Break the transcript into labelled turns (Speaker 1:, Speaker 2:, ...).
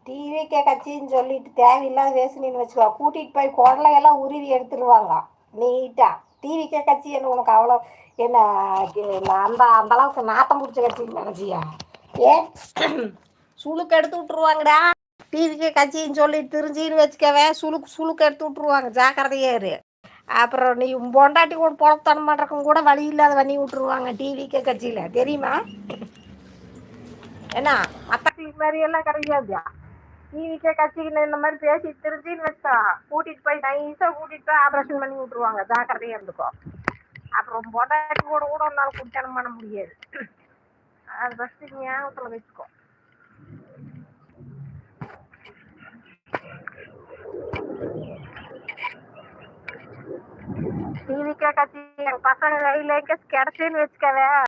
Speaker 1: டிவிக்கே கட்சின்னு சொல்லிட்டு தேவையில்லாத பேசுனீன்னு வச்சுக்கோ, கூட்டிகிட்டு போய் குடலையெல்லாம் உருவி எடுத்துருவாங்க நீட்டா. டிவிக்கே கட்சி என்ன உனக்கு அவ்வளோ என்ன அந்த அந்த அளவுக்கு நாட்டம் பிடிச்ச கட்சின்னு நினச்சியா? சுளுக்கு எடுத்து விட்ருவாங்கடா. டிவிக்கே கட்சின்னு சொல்லிட்டு தெரிஞ்சின்னு வச்சுக்கவே சுளுக்கு எடுத்து விட்ருவாங்க, ஜாக்கிரதையே இரு. அப்புறம் நீ பொண்டாட்டி கூட பொழத்தனம் பண்ணுறக்கும் கூட வழி இல்லாத பண்ணி விட்ருவாங்க டிவிக்கே கட்சியில், தெரியுமா? என்ன மற்ற மாதிரி எல்லாம் கிடையாது. டிவிக்கே கட்சிக்கு இந்த மாதிரி பேசி தெரிஞ்சுன்னு வச்சா கூட்டிட்டு போய் நைஸா கூட்டிட்டு போய் ஆப்ரேஷன் பண்ணி விட்டுருவாங்க, ஜாக்கிரதையா இருந்துக்கோ. அப்புறம் பொண்டாட்டி கூட கூட ஒரு நாள் குடித்தனம் பண்ண முடியாது. அது ஃபஸ்ட்டு ஞாபகத்தில் வச்சுக்கோ. டிவிக்கே கட்சி என் பசங்க கையில கிடைச்சேன்னு வச்சுக்கவே